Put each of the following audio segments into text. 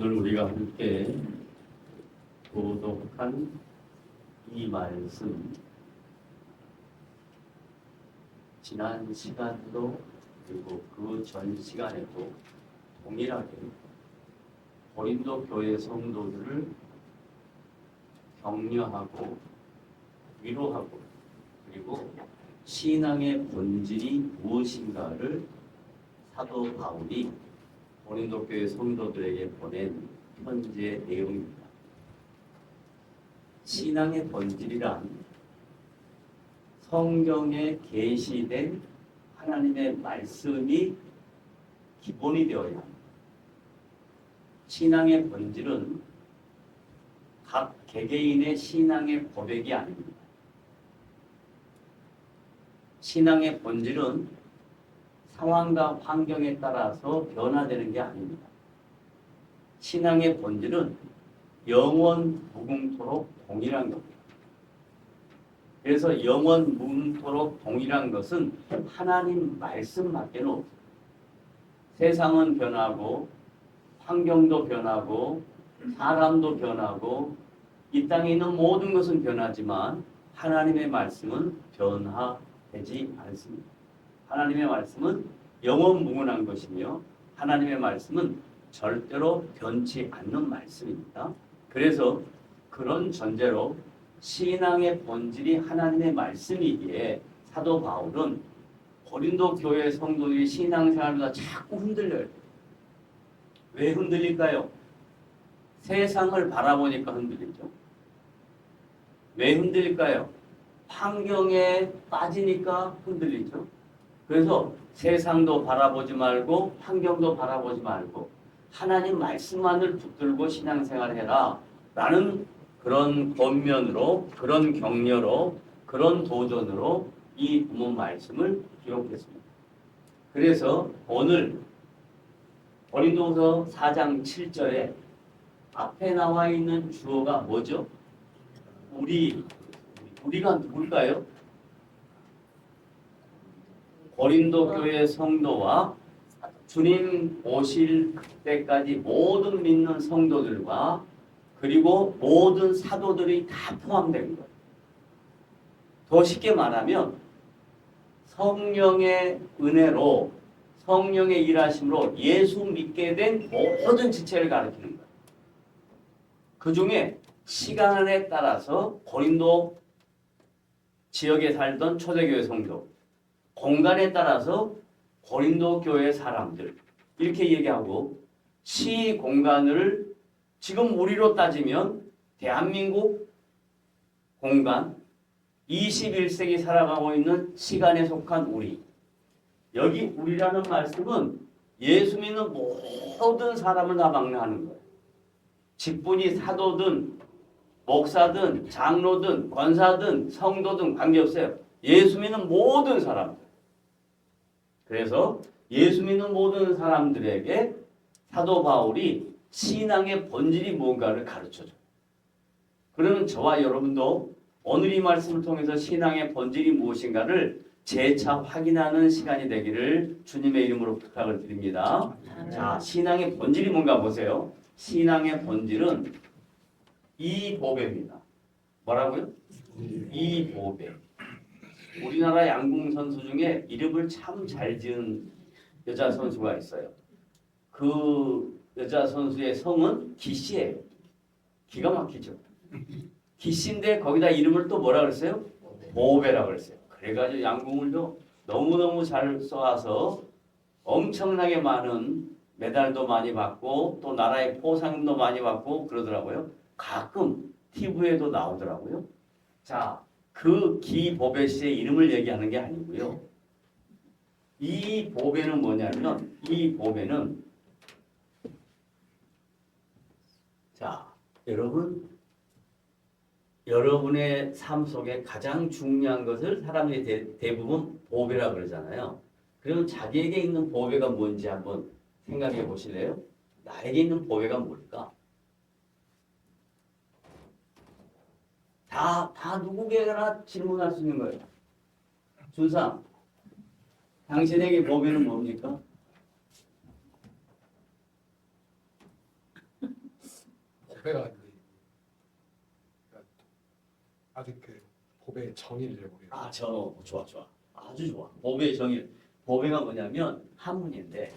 오늘 우리가 함께 교독한 이 말씀, 지난 시간도 그리고 그 전 시간에도 동일하게 고린도 교회 성도들을 격려하고 위로하고 그리고 신앙의 본질이 무엇인가를 사도 바울이 고린도 교회 성도들에게 보낸 편지의 내용입니다. 신앙의 본질이란 성경에 계시된 하나님의 말씀이 기본이 되어야 합니다. 신앙의 본질은 각 개개인의 신앙의 고백이 아닙니다. 신앙의 본질은 상황과 환경에 따라서 변화되는 게 아닙니다. 신앙의 본질은 영원 무궁토록 동일한 겁니다. 그래서 영원 무궁토록 동일한 것은 하나님 말씀밖에 없어요. 세상은 변하고 환경도 변하고 사람도 변하고 이 땅에 있는 모든 것은 변하지만 하나님의 말씀은 변화되지 않습니다. 하나님의 말씀은 영원무궁한 것이며 하나님의 말씀은 절대로 변치 않는 말씀입니다. 그래서 그런 전제로 신앙의 본질이 하나님의 말씀이기에 사도 바울은 고린도 교회 성도들이 신앙생활보다 자꾸 흔들려요. 왜 흔들릴까요? 세상을 바라보니까 흔들리죠. 왜 흔들릴까요? 환경에 빠지니까 흔들리죠. 그래서 세상도 바라보지 말고 환경도 바라보지 말고 하나님 말씀만을 붙들고 신앙생활을 해라 라는 그런 권면으로 그런 격려로 그런 도전으로 이 본문 말씀을 기록했습니다. 그래서 오늘 고린도후서 4장 7절에 앞에 나와 있는 주어가 뭐죠? 우리가 누굴까요? 고린도 교회 성도와 주님 오실 그때까지 모든 믿는 성도들과 그리고 모든 사도들이 다 포함된 거예요. 더 쉽게 말하면 성령의 은혜로 성령의 일하심으로 예수 믿게 된 모든 지체를 가르치는 거예요. 그 중에 시간에 따라서 고린도 지역에 살던 초대교회 성도, 공간에 따라서 고린도 교회 사람들 이렇게 얘기하고 시 공간을 지금 우리로 따지면 대한민국 공간 21세기 살아가고 있는 시간에 속한 우리 여기 우리라는 말씀은 예수 믿는 모든 사람을 다 방문하는 거예요. 직분이 사도든 목사든 장로든 권사든 성도든 관계없어요. 예수 믿는 모든 사람들. 그래서 예수 믿는 모든 사람들에게 사도 바울이 신앙의 본질이 뭔가를 가르쳐줘요. 그러면 저와 여러분도 오늘 이 말씀을 통해서 신앙의 본질이 무엇인가를 재차 확인하는 시간이 되기를 주님의 이름으로 부탁을 드립니다. 자, 신앙의 본질이 뭔가 보세요. 신앙의 본질은 이보배입니다. 뭐라고요? 이보배. 우리나라 양궁 선수 중에 이름을 참 잘 지은 여자 선수가 있어요. 그 여자 선수의 성은 기씨예요. 기가 막히죠. 기씨인데 거기다 이름을 또 뭐라 그랬어요? 보배라고 그랬어요. 그래가지고 양궁을 너무너무 잘 쏘아서 엄청나게 많은 메달도 많이 받고 또 나라의 포상금도 많이 받고 그러더라고요. 가끔 TV에도 나오더라고요. 자, 그 기보배 씨의 이름을 얘기하는 게 아니고요. 이 보배는 뭐냐면 이 보배는 자, 여러분의 삶 속에 가장 중요한 것을 사람들이 대부분 보배라고 그러잖아요. 그러면 자기에게 있는 보배가 뭔지 한번 생각해 보실래요? 나에게 있는 보배가 뭘까? 다 누구에게나 질문할 수 있는 거예요. 준상, 당신에게 보배는 뭡니까? 보배가 이제 아직 그 보배의 정의를 모르겠어요. 좋아. 아주 좋아. 보배의 정의. 보배가 뭐냐면 한문인데,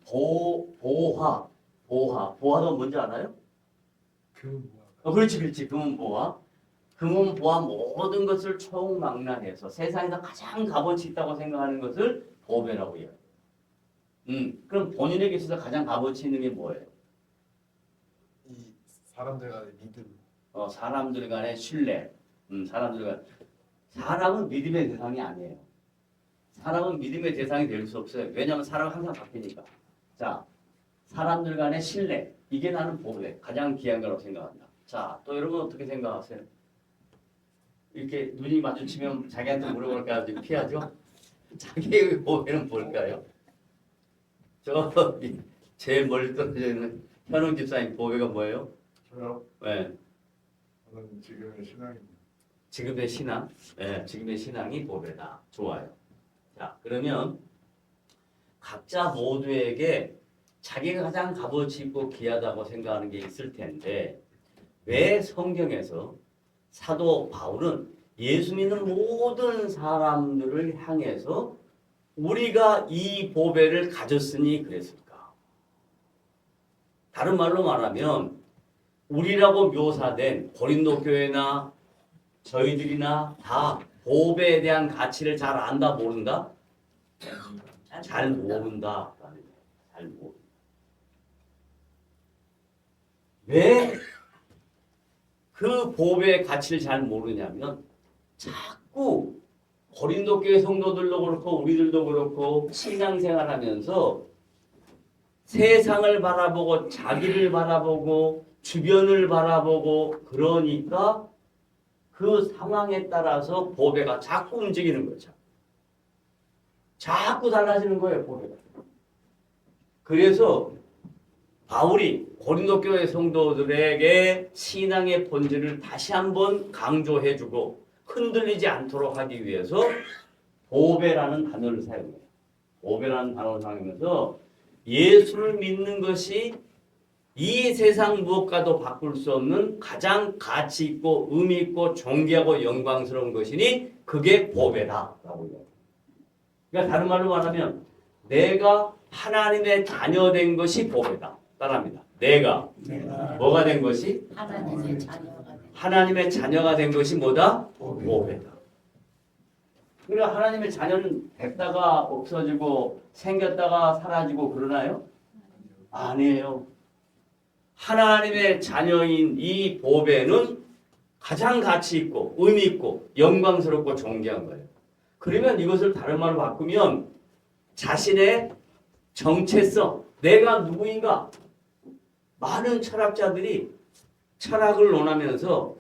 보화가 뭔지 알아요? 금보화. 그렇지. 금은보화. 금은보화 모든 것을 총망라해서 세상에서 가장 값어치 있다고 생각하는 것을 보배라고 해요. 그럼 본인에게 있어서 가장 값어치 있는 게 뭐예요? 이 사람들 간의 믿음. 사람들 간의 신뢰. 사람은 믿음의 대상이 아니에요. 사람은 믿음의 대상이 될 수 없어요. 왜냐하면 사람은 항상 바뀌니까. 자, 사람들 간의 신뢰. 이게 나는 보배. 가장 귀한 거라고 생각한다. 자, 또 여러분 어떻게 생각하세요? 이렇게 눈이 마주치면 자기한테 물어볼까 지금 피하죠? 자기의 보배는 뭘까요? 제일 멀리 떨어져 있는 현웅 집사님 보배가 뭐예요? 저요? 네. 저는 지금의 신앙입니다. 지금의 신앙? 네, 지금의 신앙이 보배다. 좋아요. 자, 그러면 각자 모두에게 자기가 가장 값어치 있고 귀하다고 생각하는 게 있을 텐데 왜 성경에서 사도 바울은 예수 믿는 모든 사람들을 향해서 우리가 이 보배를 가졌으니 그랬을까? 다른 말로 말하면 우리라고 묘사된 고린도 교회나 저희들이나 다 보배에 대한 가치를 잘 안다 모른다? 잘 모른다. 잘 모른다. 왜 그 보배의 가치를 잘 모르냐면 자꾸 고린도 교회 성도들도 그렇고 우리들도 그렇고 신앙생활하면서 세상을 바라보고 자기를 바라보고 주변을 바라보고 그러니까 그 상황에 따라서 보배가 자꾸 움직이는 거죠. 자꾸 달라지는 거예요, 보배가. 그래서 바울이 고린도 교회 성도들에게 신앙의 본질을 다시 한번 강조해주고 흔들리지 않도록 하기 위해서 보배라는 단어를 사용해요. 보배라는 단어를 사용하면서 예수를 믿는 것이 이 세상 무엇과도 바꿀 수 없는 가장 가치 있고 의미 있고 존귀하고 영광스러운 것이니 그게 보배다라고 해요. 그러니까 다른 말로 말하면 내가 하나님의 자녀된 것이 보배다. 따라합니다. 내가 뭐가 된 것이? 하나님의 자녀가 된 것이 뭐다? 보배다. 그러니까 하나님의 자녀는 됐다가 없어지고 생겼다가 사라지고 그러나요? 아니에요. 하나님의 자녀인 이 보배는 가장 가치 있고 의미 있고 영광스럽고 존귀한 거예요. 그러면 이것을 다른 말로 바꾸면 자신의 정체성, 내가 누구인가? 많은 철학자들이 철학을 논하면서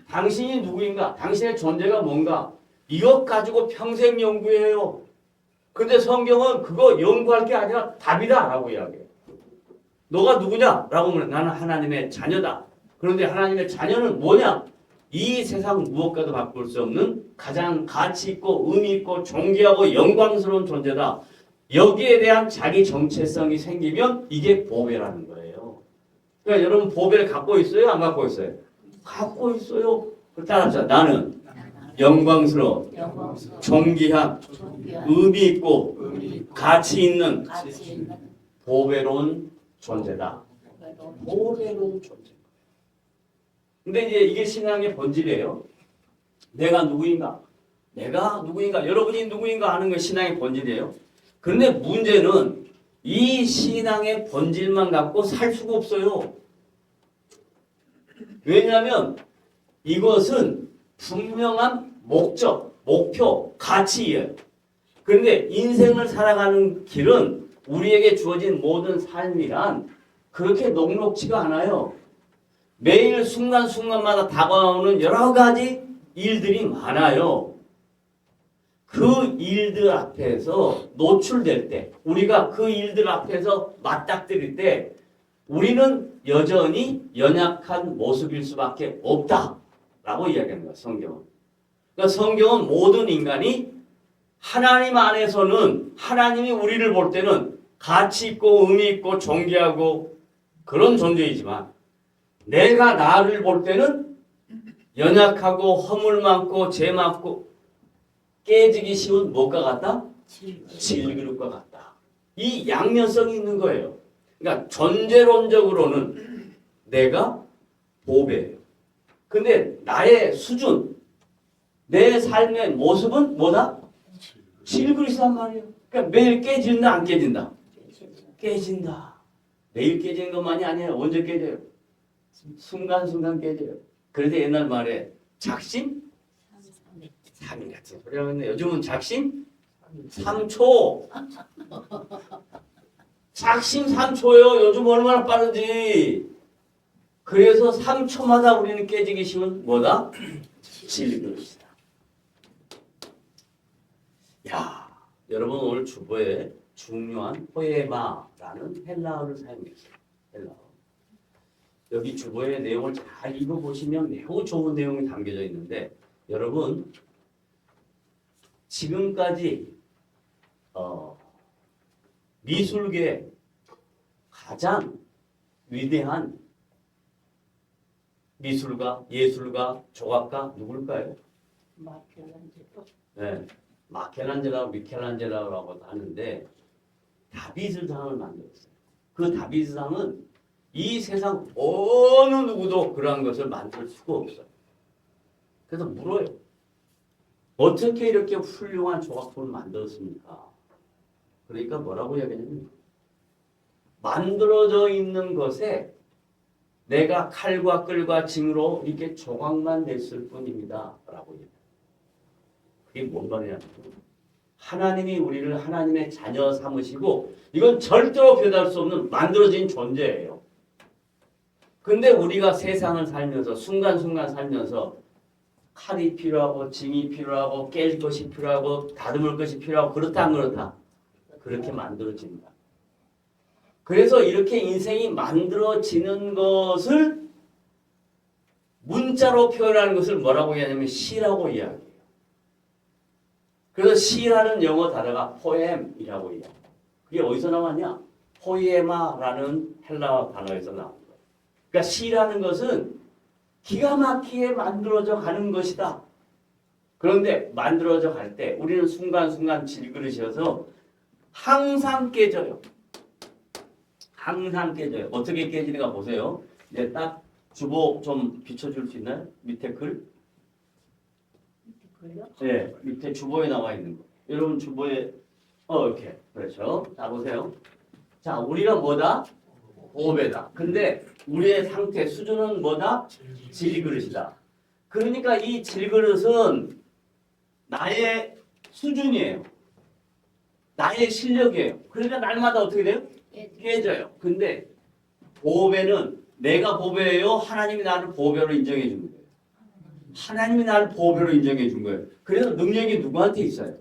당신이 누구인가? 당신의 존재가 뭔가? 이것 가지고 평생 연구해요. 근데 성경은 그거 연구할 게 아니라 답이다 라고 이야기해요. 너가 누구냐? 라고 하면 나는 하나님의 자녀다. 그런데 하나님의 자녀는 뭐냐? 이 세상 무엇과도 바꿀 수 없는 가장 가치 있고 의미 있고 존귀하고 영광스러운 존재다. 여기에 대한 자기 정체성이 생기면 이게 보배라는 거예요. 그러니까 여러분 보배를 갖고 있어요? 안 갖고 있어요? 갖고 있어요. 따라합시다. 나는 영광스러운, 존귀한, 의미 있고 가치 있는 보배로운 존재다. 보배로운 존재. 근데 이제 이게 신앙의 본질이에요. 내가 누구인가? 여러분이 누구인가 하는 게 신앙의 본질이에요. 그런데 문제는 이 신앙의 본질만 갖고 살 수가 없어요. 왜냐하면 이것은 분명한 목적, 목표, 가치예요. 그런데 인생을 살아가는 길은 우리에게 주어진 모든 삶이란 그렇게 녹록지가 않아요. 매일 순간순간마다 다가오는 여러 가지 일들이 많아요. 그 일들 앞에서 노출될 때, 우리가 그 일들 앞에서 맞닥뜨릴 때 우리는 여전히 연약한 모습일 수밖에 없다라고 이야기하는 거야, 성경은. 그러니까 성경은 모든 인간이 하나님 안에서는 하나님이 우리를 볼 때는 가치 있고 의미 있고 존귀하고 그런 존재이지만 내가 나를 볼 때는 연약하고 허물 많고 죄 많고 깨지기 쉬운 무엇과 같다? 질그릇과 같다. 이 양면성이 있는 거예요. 그러니까 존재론적으로는 내가 보배예요. 근데 나의 수준, 내 삶의 모습은 뭐다? 질그릇이란 말이에요. 그러니까 매일 깨진다 안 깨진다? 깨진다. 매일 깨지는 것만이 아니에요. 언제 깨져요? 순간순간 깨져요. 그래서 옛날 말에 작심? 3일 같은 소리 하겠네. 요즘은 작심? 3초. 작심 3초요. 요즘 얼마나 빠르지. 그래서 3초마다 우리는 깨지기 쉬운 뭐다? 질그릇이다. 야, 여러분 오늘 주보에 중요한 포에마라는 헬라어를 사용했어요. 헬라어. 여기 주보의 내용을 잘 읽어보시면 매우 좋은 내용이 담겨져 있는데 여러분 지금까지 미술계의 가장 위대한 미술가, 예술가, 조각가 누굴까요? 네, 마켈란젤로, 미켈란젤로라고도 하는데 다비드상을 만들었어요. 그 다비드상은 이 세상 어느 누구도 그러한 것을 만들 수가 없어요. 그래서 물어요. 어떻게 이렇게 훌륭한 조각품을 만들었습니까? 그러니까 뭐라고 이야기하냐면 만들어져 있는 것에 내가 칼과 끌과 징으로 이렇게 조각만 냈을 뿐입니다. 라고 얘기해요. 그게 뭔 말이냐면 하나님이 우리를 하나님의 자녀 삼으시고 이건 절대로 변할 수 없는 만들어진 존재예요. 근데 우리가 세상을 살면서 순간순간 살면서 칼이 필요하고 징이 필요하고 깰 것이 필요하고 다듬을 것이 필요하고 그렇다 안 그렇다? 그렇게 만들어진다. 그래서 이렇게 인생이 만들어지는 것을 문자로 표현하는 것을 뭐라고 이야기하냐면 시라고 이야기해요. 그래서 시라는 영어 단어가 포엠이라고 이야기해요. 그게 어디서 나왔냐? 포에마라는 헬라어 단어에서 나온 거예요. 그러니까 시라는 것은 기가 막히게 만들어져 가는 것이다. 그런데 만들어져 갈 때 우리는 순간순간 질그릇이어서 항상 깨져요. 항상 깨져요. 어떻게 깨지는가 보세요. 이제 딱 주보 좀 비춰줄 수 있나요? 밑에 글? 네, 밑에 주보에 나와 있는 거. 여러분 주보에 이렇게 그렇죠. 자 보세요. 자 우리가 뭐다? 보배다. 근데 우리의 상태 수준은 뭐다? 질그릇이다. 그러니까 이 질그릇은 나의 수준이에요. 나의 실력이에요. 그러니까 날마다 어떻게 돼요? 깨져요. 근데 보배는 내가 보배예요? 하나님이 나를 보배로 인정해 준 거예요. 하나님이 나를 보배로 인정해 준 거예요. 그래서 능력이 누구한테 있어요?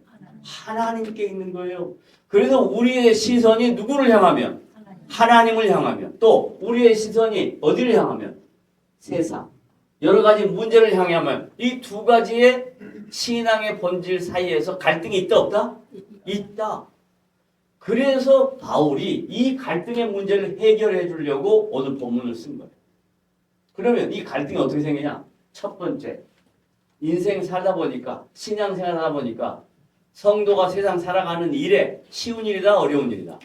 하나님께 있는 거예요. 그래서 우리의 시선이 누구를 향하면? 하나님을 향하면. 또 우리의 시선이 어디를 향하면? 세상. 여러 가지 문제를 향하면 이 두 가지의 신앙의 본질 사이에서 갈등이 있다 없다? 있다. 그래서 바울이 이 갈등의 문제를 해결해 주려고 오늘 본문을 쓴 거예요. 그러면 이 갈등이 어떻게 생기냐? 첫 번째, 인생 살다 보니까 신앙생활 하다 보니까 성도가 세상 살아가는 일에 쉬운 일이다 어려운 일이다?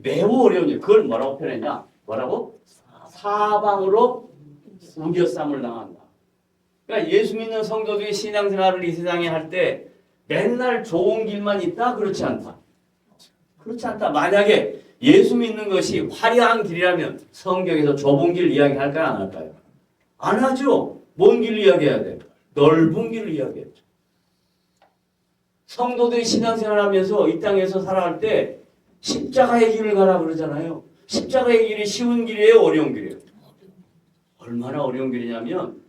매우 어려운 일. 그걸 뭐라고 표현했냐? 뭐라고? 사방으로 우겨쌈을 당한다. 그러니까 예수 믿는 성도들이 신앙생활을 이 세상에 할 때 맨날 좋은 길만 있다? 그렇지 않다. 그렇지 않다. 만약에 예수 믿는 것이 화려한 길이라면 성경에서 좁은 길 이야기할까요? 안 할까요? 안 하죠. 뭔 길을 이야기해야 돼? 넓은 길을 이야기하죠. 성도들이 신앙생활하면서 이 땅에서 살아갈 때 십자가의 길을 가라 그러잖아요. 십자가의 길이 쉬운 길이에요? 어려운 길이에요? 얼마나 어려운 길이냐면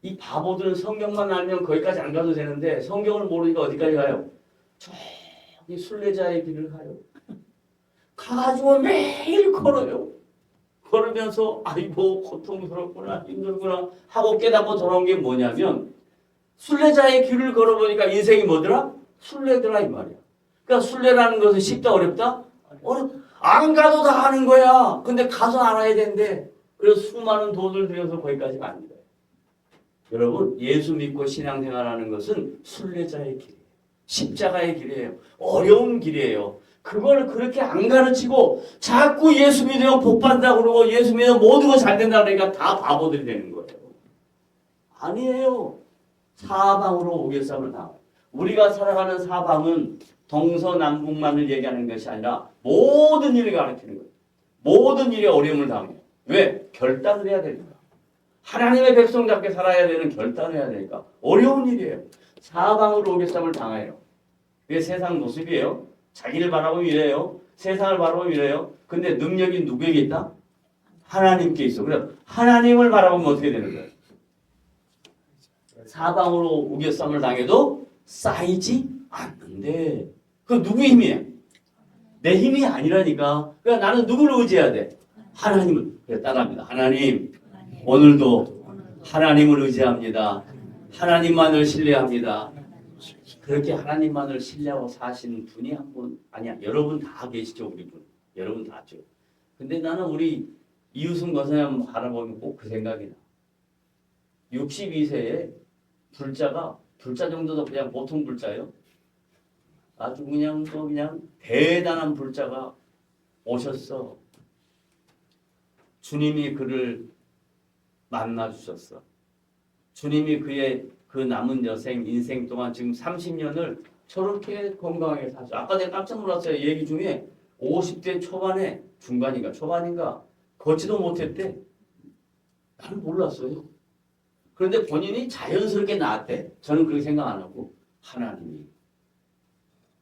이 바보들은 성경만 알면 거기까지 안 가도 되는데 성경을 모르니까 어디까지 가요? 저기 순례자의 길을 가요. 가가지고 매일 걸어요. 걸으면서 아이고 고통스럽구나 힘들구나 하고 깨닫고 돌아온 게 뭐냐면 순례자의 길을 걸어보니까 인생이 뭐더라? 순례더라 이 말이야. 그러니까 순례라는 것은 쉽다 어렵다? 안 가도 다 하는 거야. 근데 가서 알아야 된대. 그래서 수많은 돈을 들여서 거기까지 갑니다. 여러분, 예수 믿고 신앙생활하는 것은 순례자의 길이에요. 십자가의 길이에요. 어려운 길이에요. 그걸 그렇게 안 가르치고 자꾸 예수 믿으면 복 받는다고 그러고 예수 믿으면 모든 거 잘 된다고 그러니까 다 바보들이 되는 거예요. 아니에요. 사방으로 오개쌈을 당해요. 우리가 살아가는 사방은 동서남북만을 얘기하는 것이 아니라 모든 일을 가르치는 거예요. 모든 일에 어려움을 당해요. 왜? 결단을 해야 되니까. 하나님의 백성답게 살아야 되는 결단을 해야 되니까. 어려운 일이에요. 사방으로 오개쌈을 당해요. 그게 세상 모습이에요. 자기를 바라보면 이래요. 세상을 바라보면 이래요. 근데 능력이 누구에게 있다? 하나님께 있어. 그래서 하나님을 바라보면 어떻게 되는 거예요? 사방으로 우겨쌈을 당해도 쌓이지 않는데 그 누구의 힘이에요? 내 힘이 아니라니까. 그러니까 나는 누구를 의지해야 돼? 하나님을. 그래 따라합니다. 하나님 오늘도 하나님을 의지합니다. 하나님만을 신뢰합니다. 그렇게 하나님만을 신뢰하고 사시는 분이 한 분 아니야. 여러분 다 계시죠 우리 분. 여러분 다죠. 근데 나는 우리 이우승 권사님 바라보면 꼭 그 생각이 나. 62세에 불자 정도도 그냥 보통 불자예요. 아주 그냥 또 그냥 대단한 불자가 오셨어. 주님이 그를 만나 주셨어. 주님이 그의 그 남은 인생 동안 지금 30년을 저렇게 건강하게 사죠. 아까 내가 깜짝 놀랐어요. 얘기 중에 50대 초반에 초반인가 걷지도 못했대. 나는 몰랐어요. 그런데 본인이 자연스럽게 나았대. 저는 그렇게 생각 안 하고 하나님이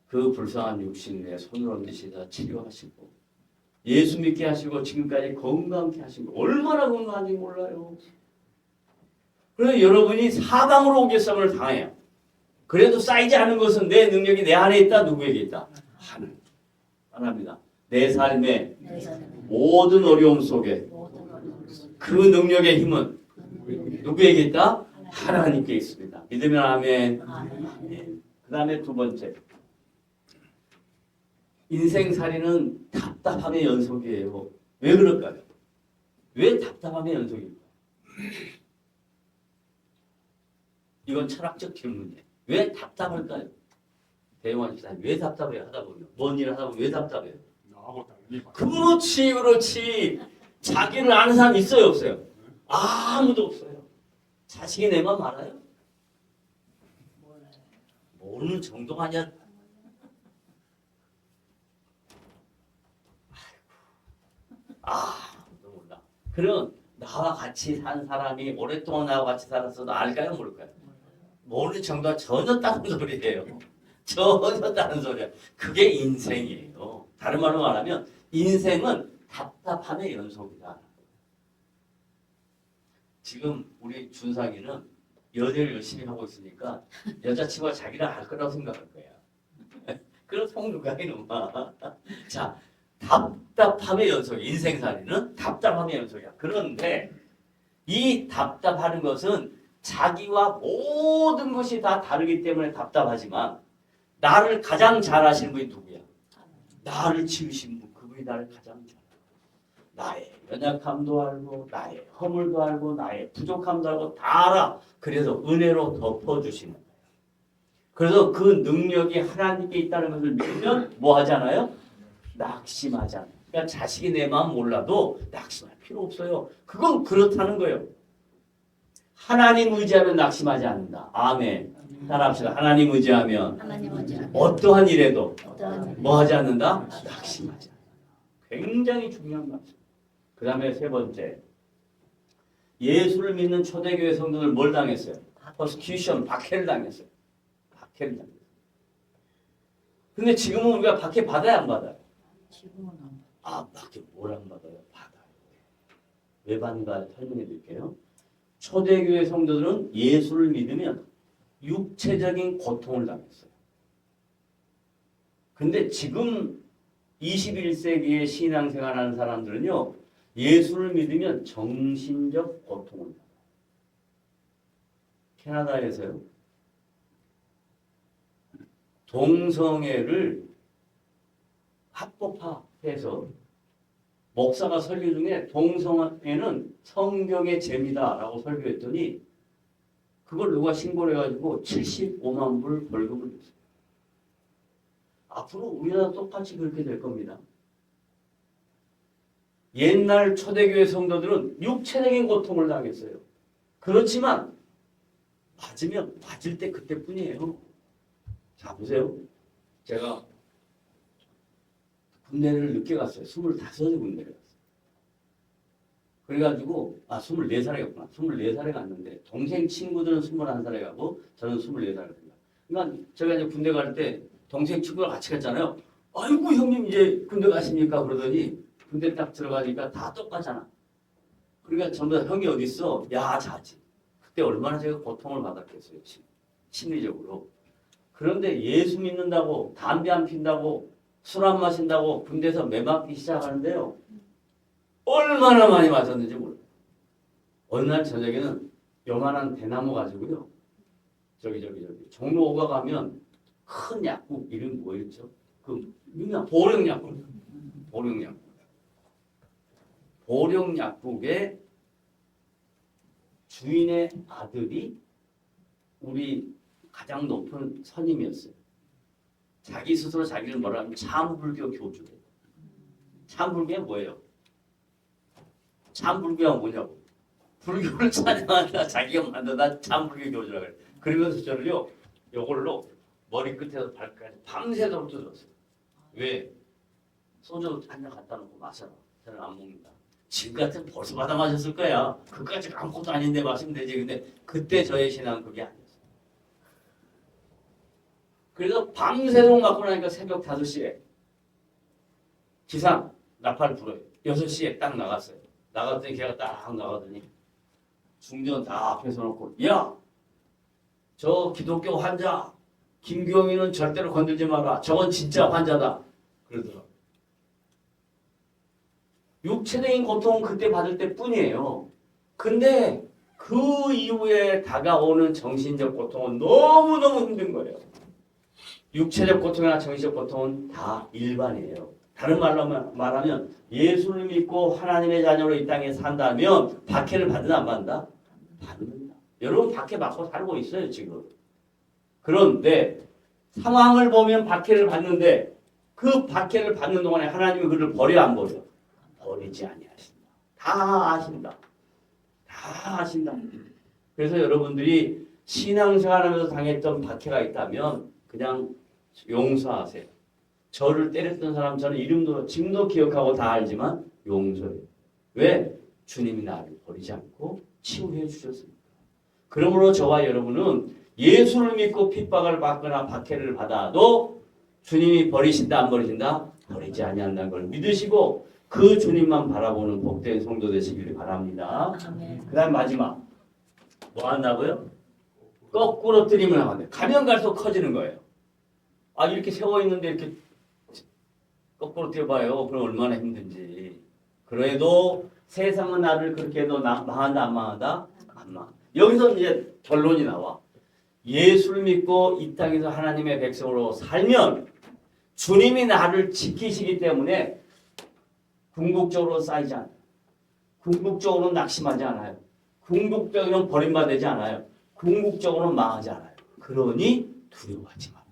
그 불쌍한 육신 내 손을 얹으시다 치료하시고 예수 믿게 하시고 지금까지 건강케 하시고 얼마나 건강한지 몰라요. 그래서 여러분이 사방으로 오개쌈을 당해요. 그래도 쌓이지 않은 것은 내 능력이 내 안에 있다. 누구에게 있다? 하나님. 하나님입니다. 내 삶의 모든 어려움 속에 그 능력의 힘은 누구에게 있다? 하나님께 있습니다. 믿으면 아멘. 그 다음에 두 번째. 인생살이는 답답함의 연속이에요. 왜 그럴까요? 왜 답답함의 연속일까요? 이건 철학적 질문이에요. 왜 답답할까요? 대용한 집사님 왜 답답해요? 하다 보면 뭔 일을 하다 보면 왜 답답해요? 그렇지. 자기를 아는 사람 있어요 없어요? 아무도 없어요. 자식이 내 맘 알아요? 모르는 정도가 아니야. 아무도 몰라. 그럼 나와 같이 산 사람이 오랫동안 나와 같이 살았어도 알까요 모를까요? 모르는 정도가 전혀 다른 소리예요. 전혀 다른 소리야. 그게 인생이에요. 다른 말로 말하면 인생은 답답함의 연속이다. 지금 우리 준상이는 연애를 열심히 하고 있으니까 여자친구가 자기를 알 거라고 생각할 거야. 그런 성누가 이놈아. 자, 답답함의 연속. 인생살이는 답답함의 연속이야. 그런데 이 답답하는 것은 자기와 모든 것이 다 다르기 때문에 답답하지만 나를 가장 잘 아시는 분이 누구야? 나를 지으신 분. 그분이 나를 가장 잘 알아. 나의 연약함도 알고 나의 허물도 알고 나의 부족함도 알고 다 알아. 그래서 은혜로 덮어주시는 거예요. 그래서 그 능력이 하나님께 있다는 것을 믿으면 뭐 하잖아요? 낙심하지 않아요. 그러니까 자식이 내 마음 몰라도 낙심할 필요 없어요. 그건 그렇다는 거예요. 하나님 의지하면 낙심하지 않는다. 아멘. 따라합시다. 하나님 의지하면 어떠한 일에도 뭐 하지 않는다? 낙심하지 않는다. 굉장히 중요한 말씀. 그 다음에 세 번째. 예수를 믿는 초대교회 성도들 뭘 당했어요? 퍼스큐션, 박해를 당했어요. 박해를 당했어요. 근데 지금은 우리가 박해 받아야 안 받아요? 지금은 안 박해 뭘 안 받아요? 받아요. 왜 받는가 설명해 드릴게요. 초대교회 성도들은 예수를 믿으면 육체적인 고통을 당했어요. 근데 지금 21세기의 신앙생활하는 사람들은요. 예수를 믿으면 정신적 고통을 당해요. 캐나다에서요. 동성애를 합법화해서 목사가 설교 중에 동성애는 성경의 죄입니다라고 설교했더니 그걸 누가 신고를 해가지고 75만 불 벌금을 냈어요. 앞으로 우리나라 똑같이 그렇게 될 겁니다. 옛날 초대교회 성도들은 육체적인 고통을 당했어요. 그렇지만 맞으면 맞을 때 그때뿐이에요. 자 보세요. 제가 군대를 늦게 갔어요. 25에 군대를 갔어요. 그래가지고 24살에 갔구나. 24살에 갔는데 동생 친구들은 21살에 가고 저는 24살에 갔어요. 그러니까 제가 이제 군대 갈 때 동생 친구랑 같이 갔잖아요. 아이고 형님 이제 군대 가십니까? 그러더니 군대 딱 들어가니까 다 똑같잖아. 그러니까 전부 다 형이 어디 있어? 야 자지. 그때 얼마나 제가 고통을 받았겠어요. 심리적으로. 그런데 예수 믿는다고 담배 안 핀다고 술 안 마신다고 군대에서 매 맞기 시작하는데요. 얼마나 많이 맞았는지 몰라요. 어느 날 저녁에는 요만한 대나무 가지고요. 저기 종로 5가 가면 큰 약국 이름 뭐였죠? 그 유명 보령약국. 보령약국의 주인의 아들이 우리 가장 높은 선임이었어요. 자기 스스로 자기를 뭐라 하면 참불교 교주래요. 참불교가 뭐예요? 참불교가 뭐냐고. 불교를 찬양한다. 자기가 만든다. 참불교 교주라 그래. 그러면서 저를요. 요걸로 머리끝에서 발까지 밤새도록 뜯었어요. 왜? 소주 한 잔 갖다 놓고 마셔라. 저는 안 먹는다. 지금 같은 벌써 받아 마셨을 거야. 그까지 아무것도 아닌데 마시면 되지. 근데 그때 저의 신앙은 그게 아니었어요. 그래서 밤새도록 맞고 나니까 새벽 5시에 기상 나팔 불어요. 6시에 딱 나갔어요. 나갔더니 걔가 딱 나가더니 중전 다 앞에서 놓고 야! 저 기독교 환자 김경희는 절대로 건들지 마라. 저건 진짜 환자다. 그러더라고요. 육체적인 고통은 그때 받을 때뿐이에요. 근데 그 이후에 다가오는 정신적 고통은 너무너무 힘든 거예요. 육체적 고통이나 정신적 고통은 다 일반이에요. 다른 말로 말하면 예수를 믿고 하나님의 자녀로 이 땅에 산다면 박해를 받으나 안 받는다? 받는다. 여러분 박해 받고 살고 있어요 지금. 그런데 상황을 보면 박해를 받는데 그 박해를 받는 동안에 하나님이 그를 버려 안 버려? 버리지 아니하신다. 다 아신다. 다 아신다. 그래서 여러분들이 신앙생활하면서 당했던 박해가 있다면 그냥 용서하세요. 저를 때렸던 사람 저는 이름도 지금도 기억하고 다 알지만 용서해요. 왜? 주님이 나를 버리지 않고 치유해 주셨습니다. 그러므로 저와 여러분은 예수를 믿고 핍박을 받거나 박해를 받아도 주님이 버리신다 안 버리신다? 버리지 아니한다는 걸 믿으시고 그 주님만 바라보는 복된 성도 되시길 바랍니다. 그 다음 마지막 뭐 한다고요? 거꾸로 뜨림을 하면 가면 갈수록 커지는 거예요. 이렇게 세워있는데 이렇게 거꾸로 뛰어봐요. 그럼 얼마나 힘든지. 그래도 세상은 나를 그렇게 해도 망한다 안 망한다? 안 망. 여기서 이제 결론이 나와. 예수를 믿고 이 땅에서 하나님의 백성으로 살면 주님이 나를 지키시기 때문에 궁극적으로 쌓이지 않아요. 궁극적으로 낙심하지 않아요. 궁극적으로 버림받지 않아요. 궁극적으로 망하지 않아요. 그러니 두려워하지 말라.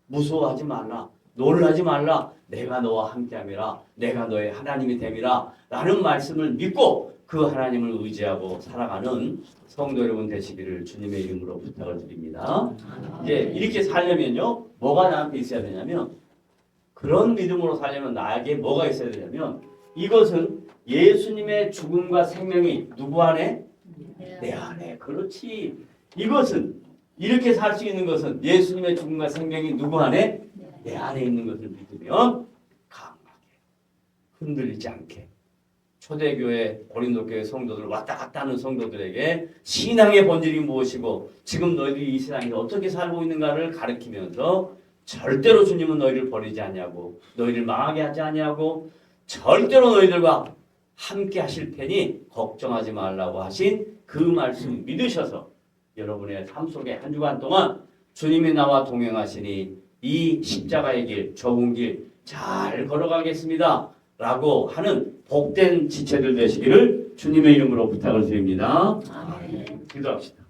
무서워하지 말라. 놀라지 말라. 내가 너와 함께함이라. 내가 너의 하나님이 됨이라. 라는 말씀을 믿고 그 하나님을 의지하고 살아가는 성도 여러분 되시기를 주님의 이름으로 부탁을 드립니다. 이제 이렇게 살려면요. 뭐가 나한테 있어야 되냐면 그런 믿음으로 살려면 나에게 뭐가 있어야 되냐면 이것은 예수님의 죽음과 생명이 누구 안에? 내 안에. 그렇지. 이것은 이렇게 살 수 있는 것은 예수님의 죽음과 생명이 누구 안에? 내 안에 있는 것을 믿으면 강하게 흔들리지 않게 초대교회 고린도교회 성도들 왔다 갔다 하는 성도들에게 신앙의 본질이 무엇이고 지금 너희들이 이 세상에 어떻게 살고 있는가를 가르치면서 절대로 주님은 너희를 버리지 아니하고 너희를 망하게 하지 아니하고 절대로 너희들과 함께 하실 테니 걱정하지 말라고 하신 그 말씀 믿으셔서 여러분의 삶 속에 한 주간 동안 주님이 나와 동행하시니 이 십자가의 길, 좁은 길 잘 걸어가겠습니다. 라고 하는 복된 지체들 되시기를 주님의 이름으로 부탁을 드립니다. 아멘. 기도합시다.